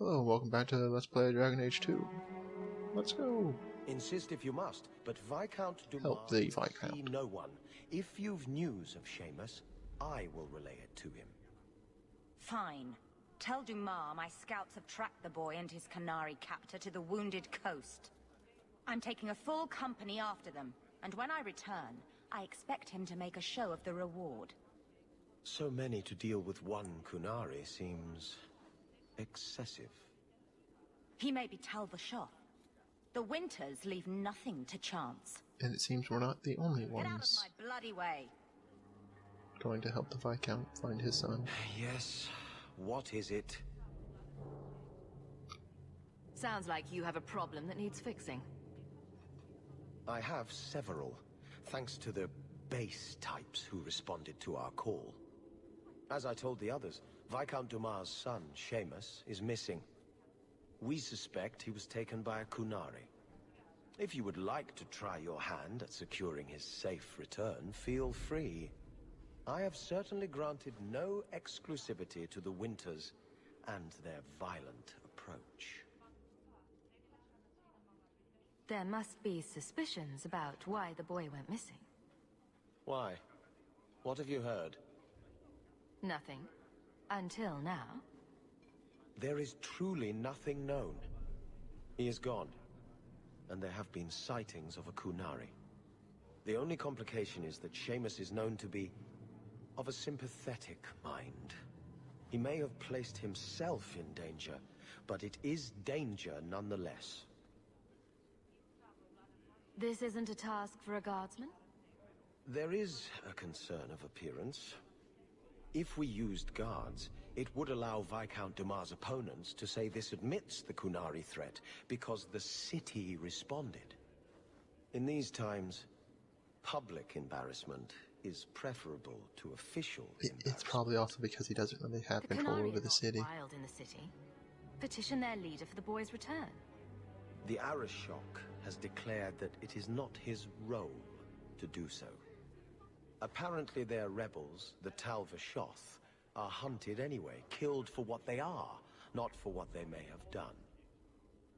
Hello, welcome back to Let's Play Dragon Age 2. Let's go! Insist if you must, but Viscount Dumas Help the will Viscount. see no one. If you've news of Seamus, I will relay it to him. Fine. Tell Dumas my scouts have tracked the boy and his Qunari captor to the Wounded Coast. I'm taking a full company after them, and when I return, I expect him to make a show of the reward. So many to deal with one Qunari seems excessive. He may be Tal Vashoth. The Winters leave nothing to chance. And it seems we're not the only Get out of ones my bloody way. going to help the Viscount find his son. Yes, what is it? Sounds like you have a problem that needs fixing. I have several, thanks to the base types who responded to our call. As I told the others, Viscount Dumas' son, Seamus, is missing. We suspect he was taken by a Qunari. If you would like to try your hand at securing his safe return, feel free. I have certainly granted no exclusivity to the Winters and their violent approach. There must be suspicions about why the boy went missing. Why? What have you heard? Nothing. Until now. There is truly nothing known. He is gone, and there have been sightings of a Qunari. The only complication is that Seamus is known to be of a sympathetic mind. He may have placed himself in danger, but it is danger nonetheless. This isn't a task for a guardsman? There is a concern of appearance. If we used guards, it would allow Viscount Dumas' opponents to say this admits the Qunari threat, because the city responded. In these times, public embarrassment is preferable to official embarrassment. It's probably also because he doesn't really have The control Qunari over are the not city. wild in the city. Petition their leader for the boy's return. The Arishok has declared that it is not his role to do so. Apparently their rebels, the Tal Vashoth, are hunted anyway, killed for what they are, not for what they may have done.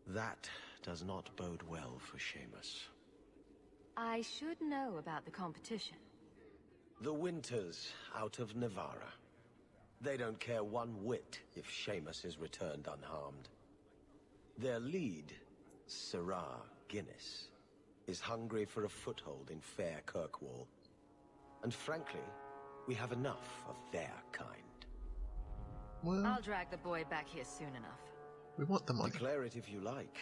That does not bode well for Seamus. I should know about the competition. The Winters out of Navarra. They don't care one whit if Seamus is returned unharmed. Their lead, Sirrah Guinness, is hungry for a foothold in fair Kirkwall. And frankly, we have enough of their kind. Well, I'll drag the boy back here soon enough. we want the money. Declare it if you like,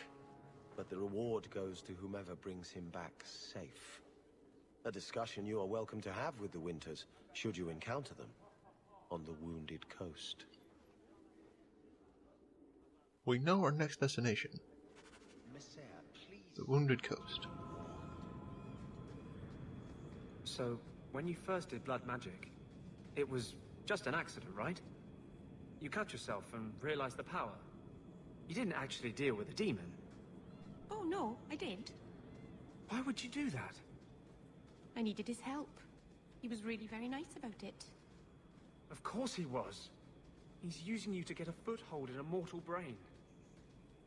but the reward goes to whomever brings him back safe. A discussion you are welcome to have with the Winters, should you encounter them, on the Wounded Coast. We know our next destination, Messere, please. the Wounded Coast. So, when you first did blood magic, it was just an accident, right? You cut yourself and realized the power. You didn't actually deal with a demon. Oh no, I did. Why would you do that? I needed his help. He was really very nice about it. Of course he was. He's using you to get a foothold in a mortal brain.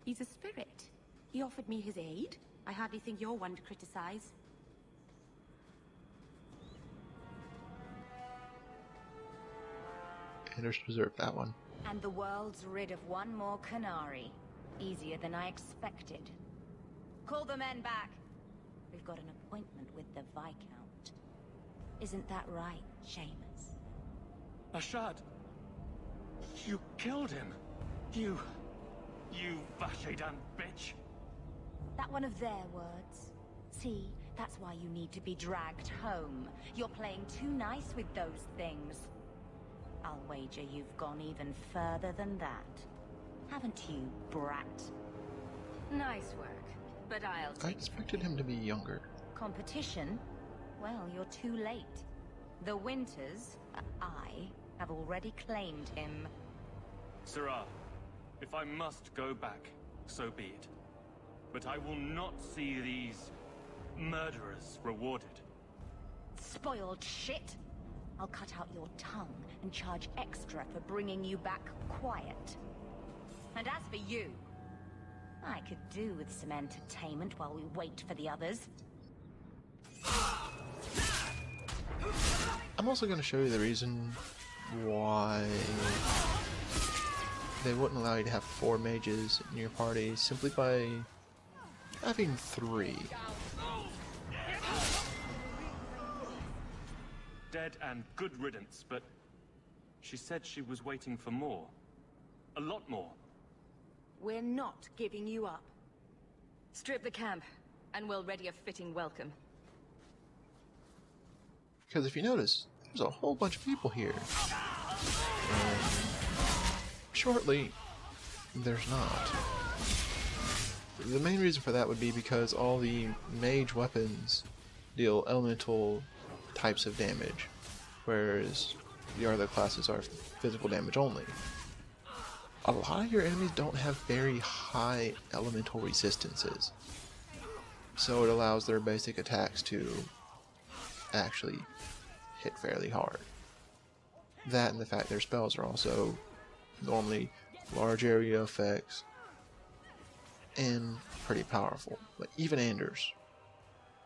He's a spirit. He offered me his aid. I hardly think you're one to criticize. Anders deserved that one. And the world's rid of one more Qunari. Easier than I expected. Call the men back. We've got an appointment with the Viscount. Isn't that right, Seamus? Ashad! You killed him! You Vashedan bitch! That one of their words. See, that's why you need to be dragged home. You're playing too nice with those things. I'll wager you've gone even further than that. Haven't you, brat? Nice work, but I'll I take expected him to be younger. Competition? Well, you're too late. The Winters, I, have already claimed him. Sirrah, if I must go back, so be it. But I will not see these murderers rewarded. Spoiled shit! I'll cut out your tongue and charge extra for bringing you back quiet. And as for you, I could do with some entertainment while we wait for the others. I'm also going to show you the reason why they wouldn't allow you to have 4 mages in your party simply by having 3. Dead and good riddance, but she said she was waiting for more. A lot more. We're not giving you up. Strip the camp, and we'll ready a fitting welcome. Because if you notice, there's a whole bunch of people here. And shortly, there's not. The main reason for that would be because all the mage weapons deal elemental types of damage, whereas the other classes are physical damage only. A lot of your enemies don't have very high elemental resistances, so it allows their basic attacks to actually hit fairly hard. That and the fact their spells are also normally large area effects and pretty powerful. But even Anders,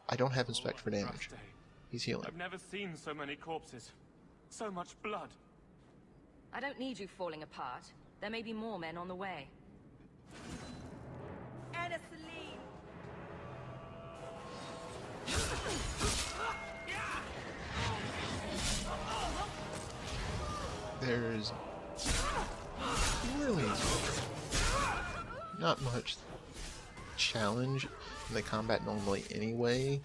I don't have inspect for damage. Rough day. He's healing. I've never seen so many corpses. So much blood. I don't need you falling apart. There may be more men on the way. Anna Celine! There's really not much challenge in the combat normally anyway.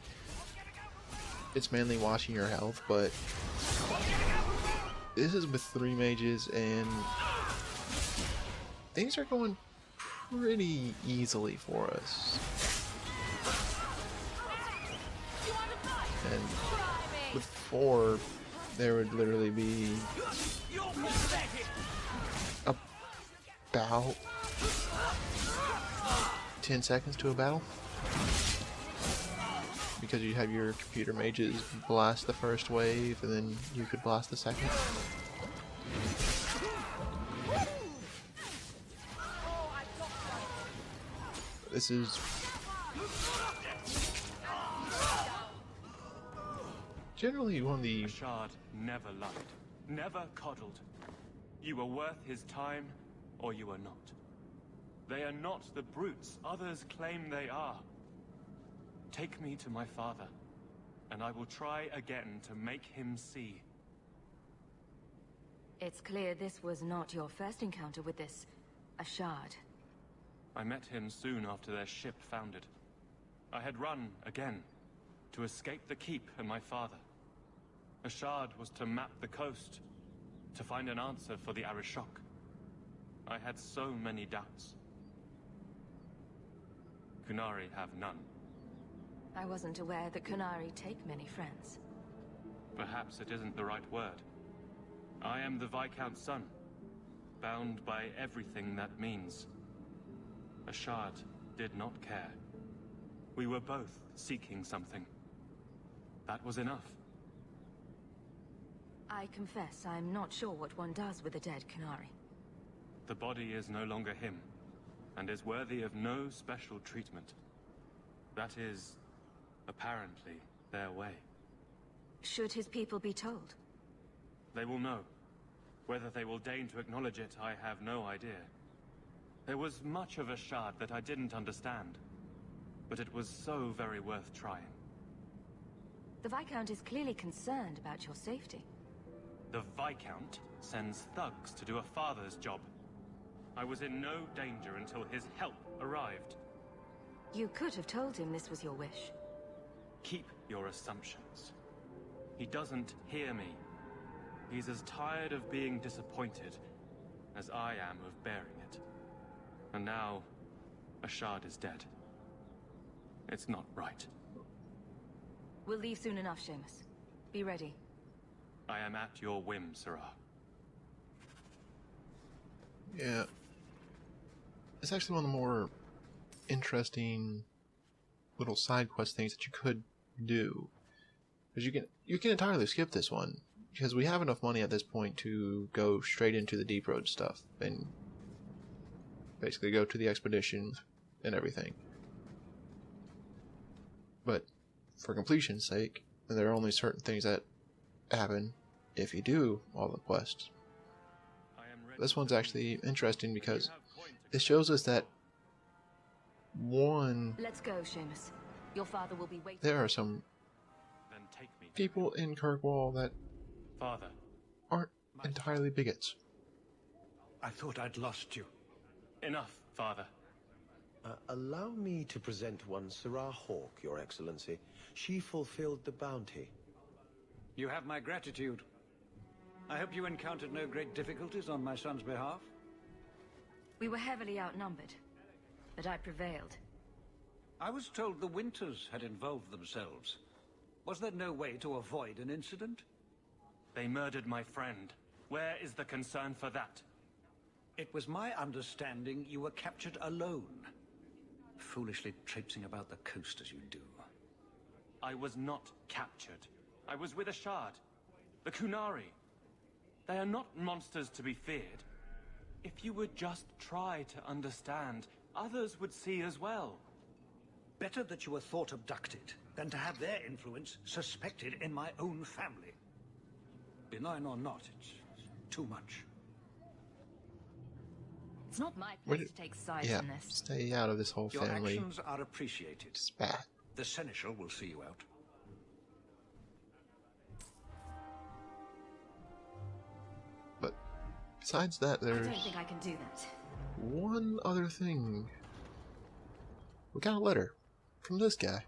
It's mainly watching your health, but this is with 3 mages and things are going pretty easily for us. And with 4, there would literally be about 10 seconds to a battle, because you have your computer mages blast the first wave and then you could blast the second. This is generally one of the... Ashard never lied, never coddled. You were worth his time, or you are not. They are not the brutes others claim they are. Take me to my father, and I will try again to make him see. It's clear this was not your first encounter with this Ashard. I met him soon after their ship foundered. I had run again, to escape the keep and my father. Ashard was to map the coast, to find an answer for the Arishok. I had so many doubts. Qunari have none. I wasn't aware that Qunari take many friends. Perhaps it isn't the right word. I am the Viscount's son, bound by everything that means. Ashard did not care. We were both seeking something. That was enough. I confess I'm not sure what one does with a dead Qunari. The body is no longer him, and is worthy of no special treatment. That is, apparently, their way. Should his people be told? They will know. Whether they will deign to acknowledge it, I have no idea. There was much of Ashard that I didn't understand, but it was so very worth trying. The Viscount is clearly concerned about your safety. The Viscount sends thugs to do a father's job. I was in no danger until his help arrived. You could have told him this was your wish. Keep your assumptions. He doesn't hear me. He's as tired of being disappointed as I am of bearing it. And now, Ashard is dead. It's not right. We'll leave soon enough, Seamus. Be ready. I am at your whim, Sirrah. Yeah. It's actually one of the more interesting little side quest things that you could do. Because you can entirely skip this one, because we have enough money at this point to go straight into the Deep Road stuff. And basically go to the expedition and everything. But for completion's sake, there are only certain things that happen if you do all the quests. This one's actually interesting because it shows us that one, Let's go, Seamus. Your father will be waiting. there are some Then take me. people in Kirkwall that Father, aren't entirely bigots. I thought I'd lost you. enough, Father. Allow me to present one Sarah Hawke, Your Excellency. She fulfilled the bounty. You have my gratitude. I hope you encountered no great difficulties on my son's behalf. We were heavily outnumbered, but I prevailed. I was told the Winters had involved themselves. Was there no way to avoid an incident? They murdered my friend. Where is the concern for that? It was my understanding you were captured alone. Foolishly traipsing about the coast as you do. I was not captured. I was with Ashad. The Kunari. They are not monsters to be feared. If you would just try to understand, others would see as well. Better that you were thought abducted than to have their influence suspected in my own family. Benign or not, it's too much. It's not my Where place did- to take sides Yeah, in this. stay out of this whole Your family actions are appreciated. spat. The Seneschal will see you out. But besides that, I there's don't think I can do that. one other thing. We got a letter from this guy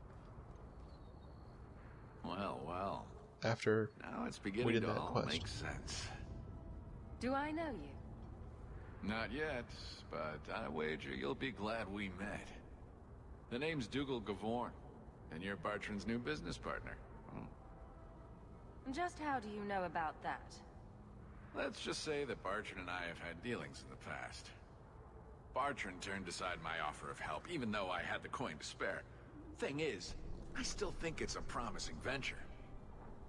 Well, well. after Now it's We beginning did to that all quest. make sense. Do I know you? Not yet, but I wager you'll be glad we met. The name's Dougal Gavorn, and you're Bartrand's new business partner. Just how do you know about that? Let's just say that Bartrand and I have had dealings in the past. Bartrand turned aside my offer of help, even though I had the coin to spare. Thing is, I still think it's a promising venture.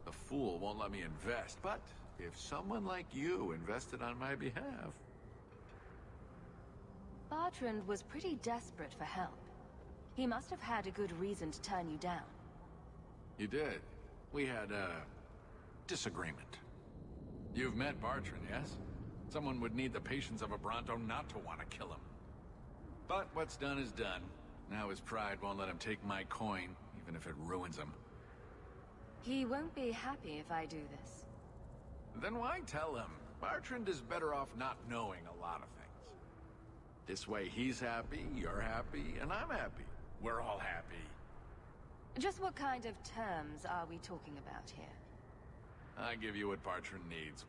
The fool won't let me invest, but if someone like you invested on my behalf... Bartrand was pretty desperate for help. He must have had a good reason to turn you down. You did. We had a disagreement. You've met Bartrand, yes? Someone would need the patience of a Bronto not to want to kill him. But what's done is done. Now his pride won't let him take my coin, even if it ruins him. He won't be happy if I do this. Then why tell him? Bartrand is better off not knowing a lot of things. This way he's happy, you're happy, and I'm happy. We're all happy. Just what kind of terms are we talking about here? I give you what Bartrand needs.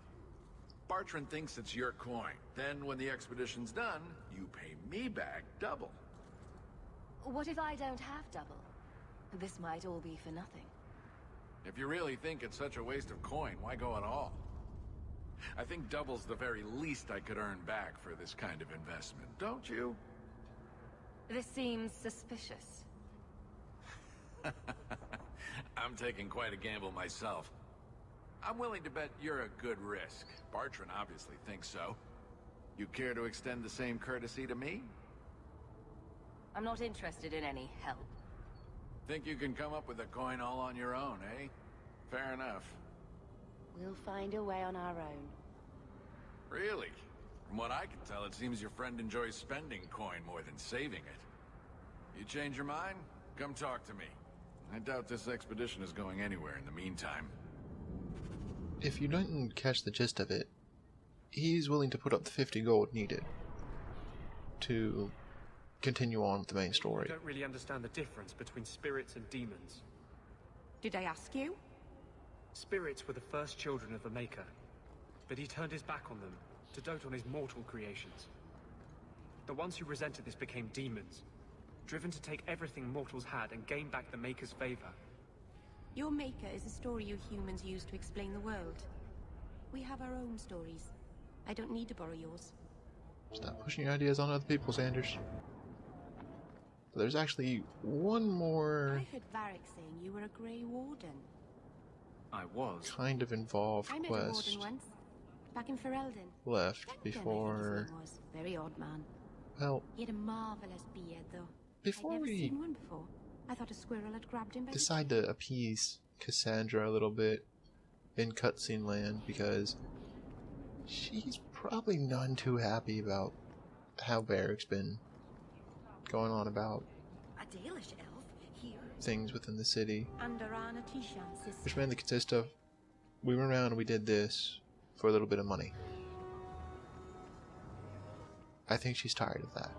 Bartrand thinks it's your coin. Then when the expedition's done, you pay me back double. What if I don't have double? This might all be for nothing. If you really think it's such a waste of coin, why go at all? I think double's the very least I could earn back for this kind of investment, don't you? This seems suspicious. I'm taking quite a gamble myself. I'm willing to bet you're a good risk. Bartrand obviously thinks so. You care to extend the same courtesy to me? I'm not interested in any help. Think you can come up with a coin all on your own, eh? Fair enough. We'll find a way on our own. Really? From what I can tell, it seems your friend enjoys spending coin more than saving it. You change your mind? Come talk to me. I doubt this expedition is going anywhere in the meantime. If you didn't catch the gist of it, he's willing to put up the 50 gold needed to continue on with the main I story. don't really understand the difference between spirits and demons. Did I ask you? Spirits were the first children of the Maker, but he turned his back on them to dote on his mortal creations. The ones who resented this became demons, driven to take everything mortals had and gain back the Maker's favor. Your maker is a story you humans use to explain the world. We have our own stories. I don't need to borrow yours. Stop pushing your ideas on other people, Sanders. There's actually one more I heard Varric saying you were a Grey Warden. I was. kind of involved I met a Warden quest once, back in Ferelden. left Declan, I think his before name was. Very odd man. Well, He had a marvelous beard, though. before I'd never we seen one before. I thought a squirrel had grabbed him by the decide to appease Cassandra a little bit in cutscene land, because she's probably none too happy about how Varric's been going on about A Dalish elf here. things within the city, And Arana Tishan's sister. which mainly consists of we went around and we did this for a little bit of money. I think she's tired of that.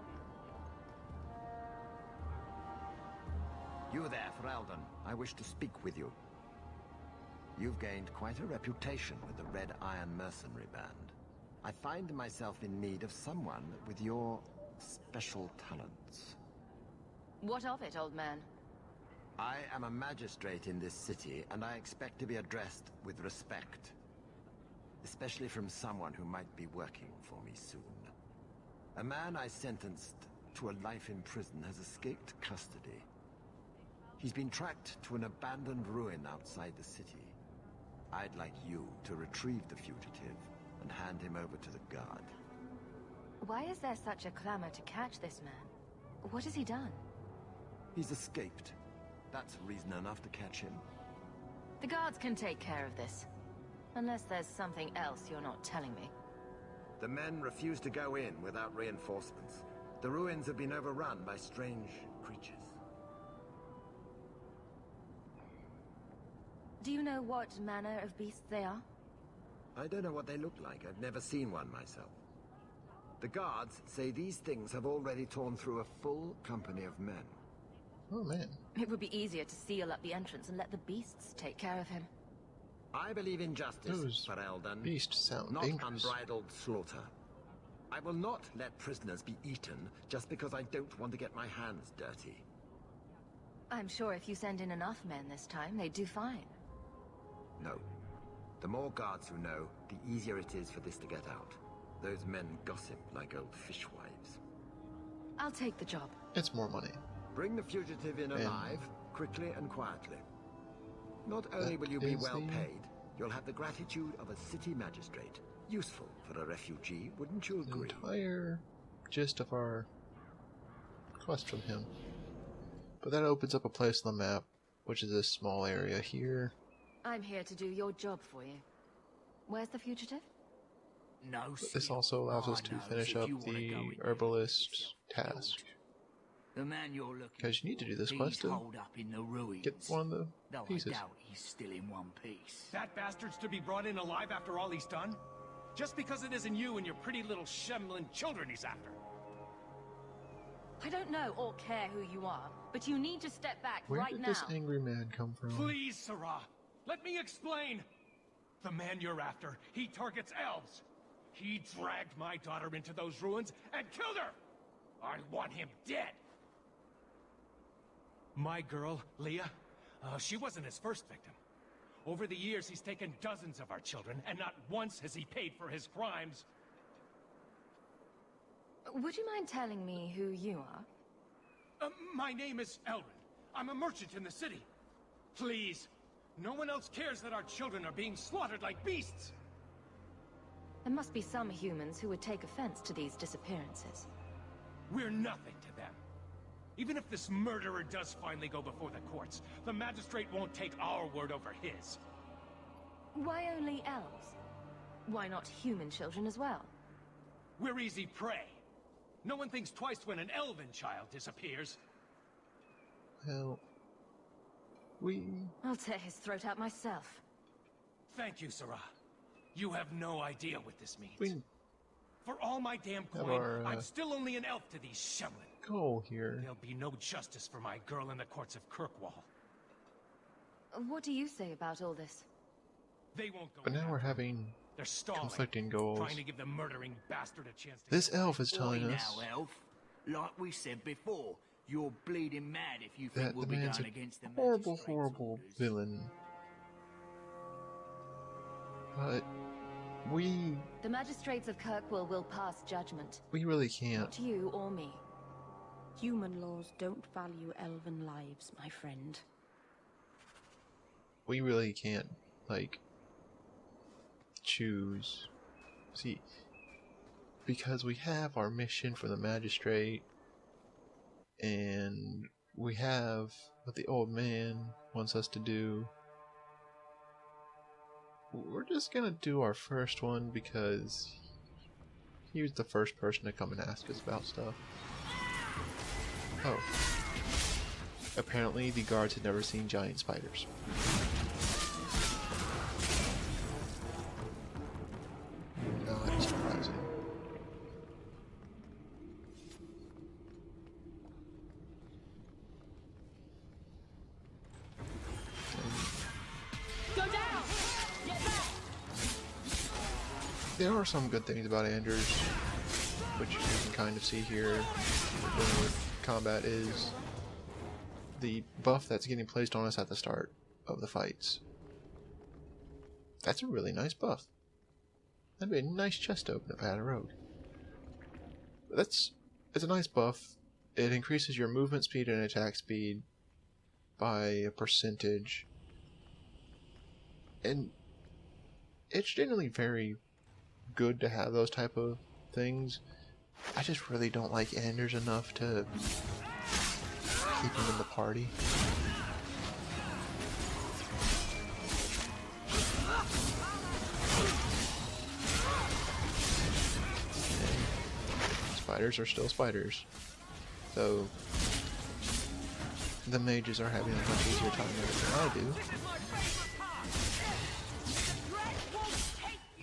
You there, Ferelden. I wish to speak with you. You've gained quite a reputation with the Red Iron Mercenary Band. I find myself in need of someone with your special talents. What of it, old man? I am a magistrate in this city, and I expect to be addressed with respect. Especially from someone who might be working for me soon. A man I sentenced to a life in prison has escaped custody. He's been tracked to an abandoned ruin outside the city. I'd like you to retrieve the fugitive and hand him over to the guard. Why is there such a clamor to catch this man? What has he done? He's escaped. That's reason enough to catch him. The guards can take care of this. Unless there's something else you're not telling me. The men refuse to go in without reinforcements. The ruins have been overrun by strange creatures. Do you know what manner of beasts they are? I don't know what they look like. I've never seen one myself. The guards say these things have already torn through a full company of men. Oh man. It would be easier to seal up the entrance and let the beasts take care of him. I believe in justice, Those Ferelden, beasts sound not dangerous. unbridled slaughter. I will not let prisoners be eaten just because I don't want to get my hands dirty. I'm sure if you send in enough men this time, they'd do fine. No. The more guards who know, the easier it is for this to get out. Those men gossip like old fishwives. I'll take the job. It's more money. Bring the fugitive in alive, quickly and quietly. Not only will you be is well the- paid, you'll have the gratitude of a city magistrate. Useful for a refugee, wouldn't you The agree? entire gist of our quest from him. But that opens up a place on the map, which is this small area here. I'm here to do your job for you. Where's the fugitive? No, But this also allows us to finish up the herbalist task. The man you're looking Because you need to do this he's quest to holed up in the ruins. get one of the Though pieces. I doubt he's still in one piece. That bastard's to be brought in alive after all he's done? Just because it isn't you and your pretty little shemlin children he's after. I don't know or care who you are, but you need to step back Where right did now. this angry man come from? Please, Sarah, let me explain. The man you're after, he targets elves. He dragged my daughter into those ruins and killed her. I want him dead. My girl, Leah, she wasn't his first victim. Over the years, he's taken dozens of our children, and not once has he paid for his crimes. Would you mind telling me who you are? My name is Elrin. I'm a merchant in the city. Please, no one else cares that our children are being slaughtered like beasts. There must be some humans who would take offense to these disappearances. We're nothing to them. Even if this murderer does finally go before the courts, the magistrate won't take our word over his. Why only elves? Why not human children as well? We're easy prey. No one thinks twice when an elven child disappears. Well, I'll tear his throat out myself. Thank you, Sarah. You have no idea what this means. we For all my damn have coin, our I'm still only an elf to these Shemlin. goal here. There'll be no justice for my girl in the courts of Kirkwall. What do you say about all this? They won't go But now after we're him. having They're stalling, conflicting goals. trying to give the murdering bastard a chance to This get away. elf is telling Oi us now, elf. Like we said before, you're bleeding mad if you that think we'll the be man's going a against the horrible, magistrate's horrible orders. villain. But The magistrates of Kirkwall will pass judgment. we really can't. Not you or me. Human laws don't value elven lives, my friend. We really can't, like, choose. See, because we have our mission for the magistrate, and we have what the old man wants us to do. We're just gonna do our first one because he was the first person to come and ask us about stuff. Oh. Apparently the guards had never seen giant spiders. Not surprising. Go down! Get back! There are some good things about Anders, which you can kind of see here with combat, is the buff that's getting placed on us at the start of the fights. That's a really nice buff. That'd be a nice chest open if I had a rogue. It's a nice buff. It increases your movement speed and attack speed by a percentage. And it's generally very good to have those type of things. I just really don't like Anders enough to keep him in the party. And spiders are still spiders. So the mages are having a much easier time with it than I do.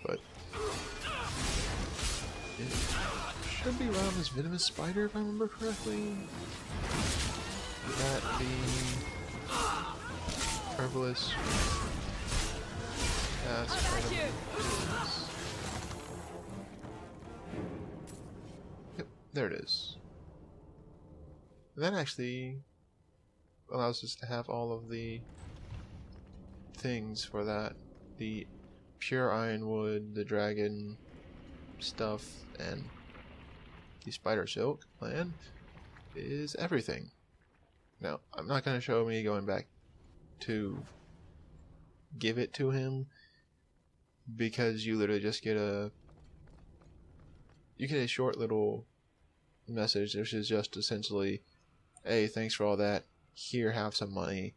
But it should be around this venomous spider if I remember correctly. Would that be Herbalist? Yep, there it is. And that actually allows us to have all of the things for that. The pure ironwood, the dragon stuff, and the spider silk land is everything. Now, I'm not going to show me going back to give it to him, because you literally just get a short little message which is just essentially, hey, thanks for all that, here, have some money,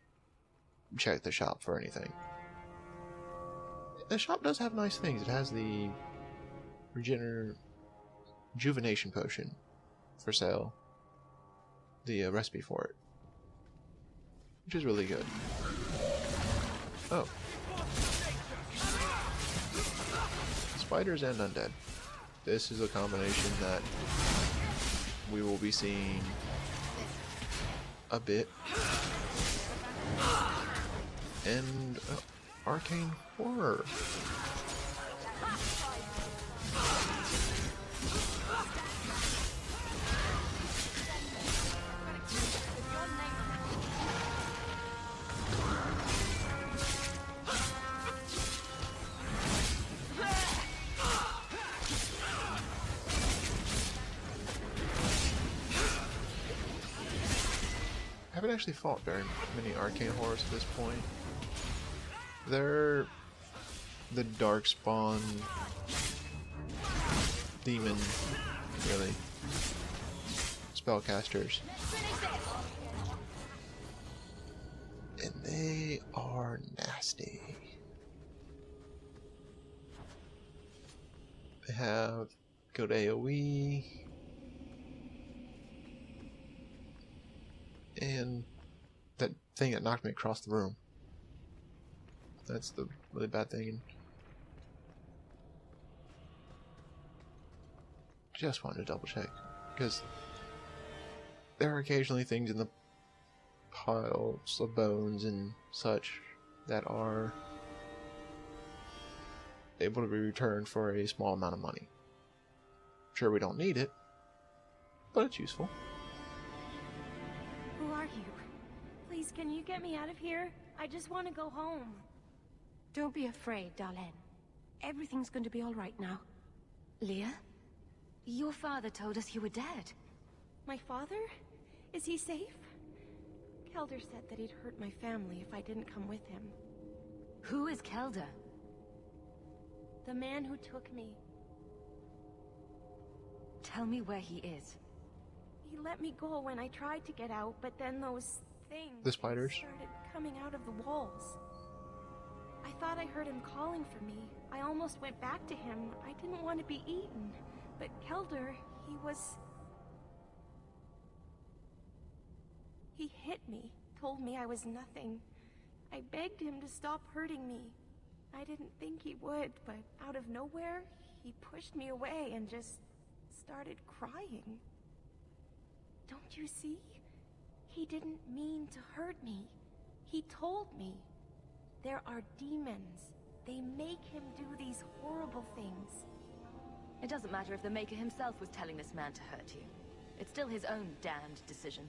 check the shop for anything. The shop does have nice things. It has the rejuvenation potion for sale, the recipe for it, which is really good. Oh. Spiders and undead. This is a combination that we will be seeing a bit. And arcane horror. I haven't actually fought very many arcane horrors at this point. They're the darkspawn demon, really, spellcasters, and they are nasty. They have good AoE, and that thing that knocked me across the room. That's the really bad thing. And just wanted to double check, because there are occasionally things in the piles of bones and such that are able to be returned for a small amount of money. Sure, we don't need it, but it's useful. Who are you? Please, can you get me out of here? I just want to go home. Don't be afraid, Darlene. Everything's going to be all right now. Leah? Your father told us you were dead. My father? Is he safe? Kelder said that he'd hurt my family if I didn't come with him. Who is Kelder? The man who took me. Tell me where he is. He let me go when I tried to get out, but then those things The spiders? started coming out of the walls. I thought I heard him calling for me. I almost went back to him. I didn't want to be eaten. But Kelder, He hit me, told me I was nothing. I begged him to stop hurting me. I didn't think he would, but out of nowhere, he pushed me away and just started crying. Don't you see? He didn't mean to hurt me. He told me. There are demons. They make him do these horrible things. It doesn't matter if the Maker himself was telling this man to hurt you. It's still his own damned decision.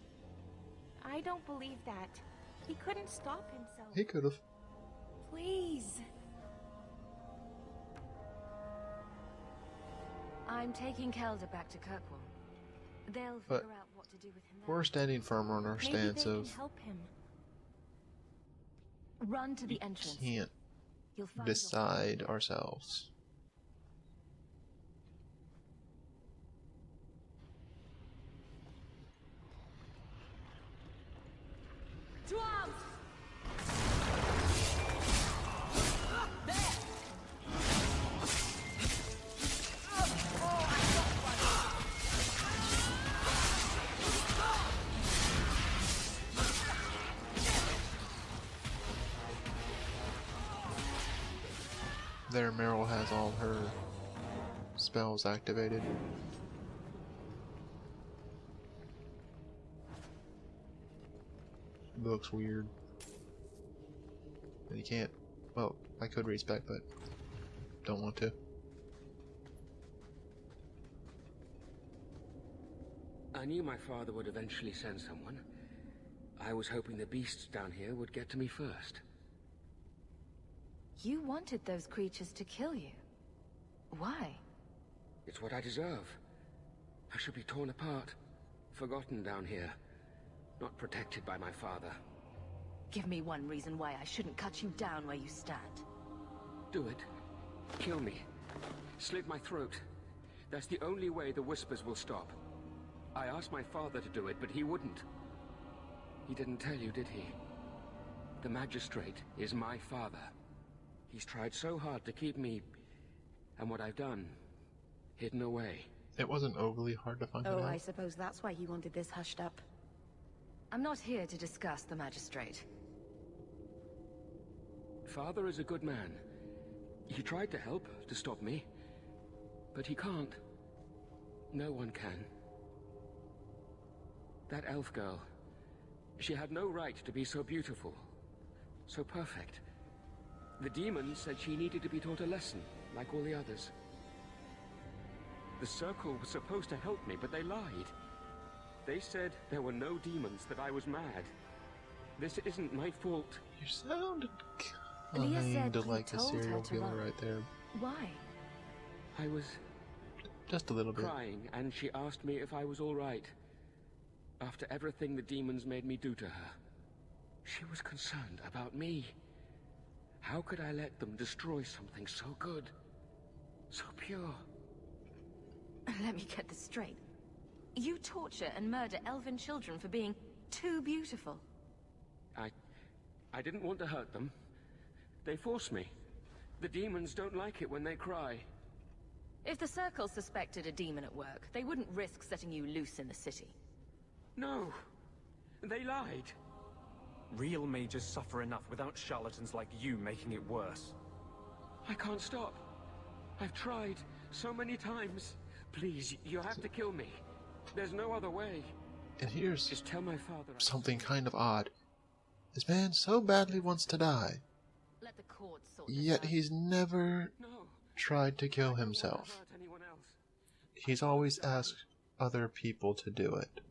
I don't believe that. He couldn't stop himself. He could have. Please. I'm taking Kelder back to Kirkwall. They'll But figure out what to do with him we're standing firm on our stance Maybe they of can help him. Run to the entrance. can't You'll find decide ourselves. To arms! There, Meryl has all her spells activated. Looks weird. And you can't. Well, I could read spec, but don't want to. I knew my father would eventually send someone. I was hoping the beasts down here would get to me first. You wanted those creatures to kill you. Why? It's what I deserve. I should be torn apart, forgotten down here, not protected by my father. Give me one reason why I shouldn't cut you down where you stand. Do it. Kill me. Slit my throat. That's the only way the whispers will stop. I asked my father to do it, but he wouldn't. He didn't tell you, did he? The Magistrate is my father. He's tried so hard to keep me, and what I've done, hidden away. It wasn't overly hard to find it Oh, out. I suppose that's why he wanted this hushed up. I'm not here to discuss the Magistrate. Father is a good man. He tried to help, to stop me. But he can't. No one can. That elf girl, she had no right to be so beautiful, so perfect. The demons said she needed to be taught a lesson, like all the others. The Circle was supposed to help me, but they lied. They said there were no demons, that I was mad. This isn't my fault. You sounded Leah said kind of you like a told her serial to killer run. right there. Why? I was Just a little bit. crying, and she asked me if I was all right. After everything the demons made me do to her. She was concerned about me. How could I let them destroy something so good? So pure? Let me get this straight. You torture and murder elven children for being too beautiful. I didn't want to hurt them. They forced me. The demons don't like it when they cry. If the Circle suspected a demon at work, they wouldn't risk setting you loose in the city. No. They lied. Real mages suffer enough without charlatans like you making it worse. I can't stop. I've tried so many times. Please, you have to kill me. There's no other way. And here's Just tell my father something kind of odd. This man so badly wants to die, Let the courts sort this yet out. he's never No. tried to kill I don't want to himself. hurt anyone else. He's always asked other people to do it.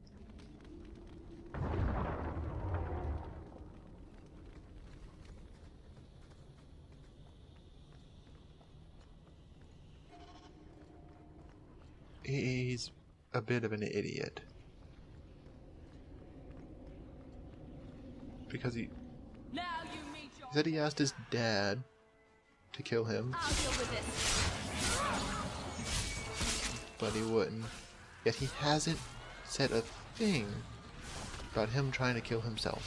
He's a bit of an idiot. Because he Now you meet your... said he asked his dad to kill him, I'll deal with this. but he wouldn't. yet he hasn't said a thing about him trying to kill himself.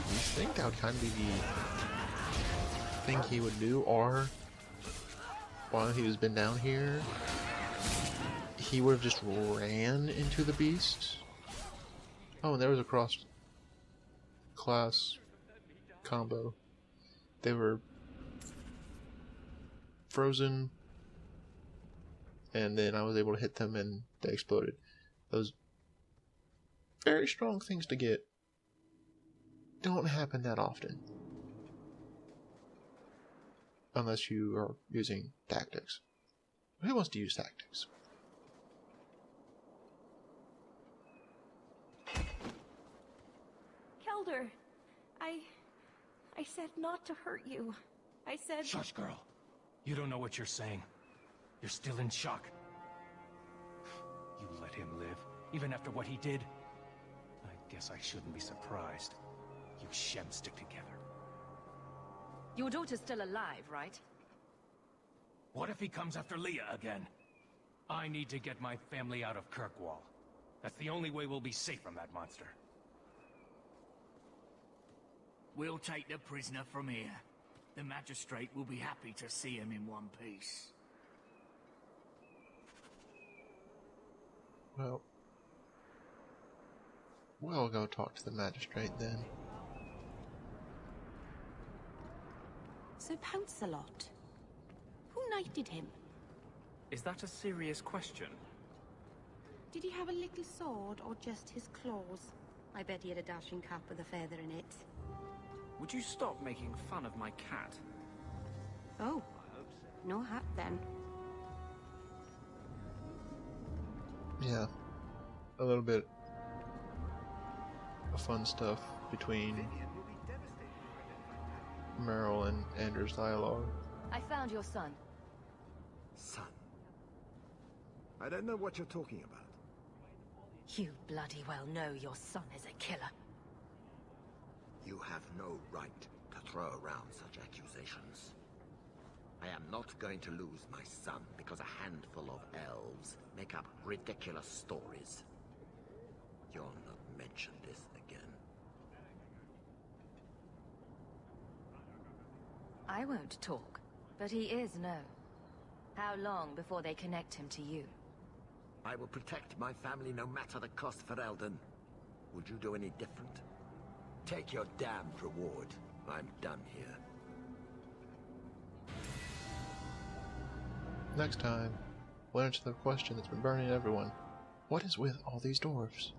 You think that would kind of be the thing he would do, or while he was been down here, he would have just ran into the beast? Oh, and there was a cross-class combo. They were frozen, and then I was able to hit them and they exploded. Those very strong things to get don't happen that often. Unless you are using tactics. Who wants to use tactics? Kelder, I said not to hurt you. I said... Shush, girl. You don't know what you're saying. You're still in shock. You let him live, even after what he did? I guess I shouldn't be surprised. You Shem stick together. Your daughter's still alive, right? What if he comes after Leah again? I need to get my family out of Kirkwall. That's the only way we'll be safe from that monster. We'll take the prisoner from here. The magistrate will be happy to see him in one piece. Well, we'll go talk to the magistrate then. So Pouncelot, who knighted him? Is that a serious question? Did he have a little sword or just his claws? I bet he had a dashing cap with a feather in it. Would you stop making fun of my cat? Oh, no hat then. Yeah, a little bit of fun stuff between Meryl and Anders' dialogue. I found your son. Son? I don't know what you're talking about. You bloody well know your son is a killer. You have no right to throw around such accusations. I am not going to lose my son because a handful of elves make up ridiculous stories. You'll not mention this again. I won't talk, but he is no. How long before they connect him to you? I will protect my family no matter the cost for Eldon. Would you do any different? Take your damned reward. I'm done here. Next time, we'll answer the question that's been burning everyone. What is with all these dwarves?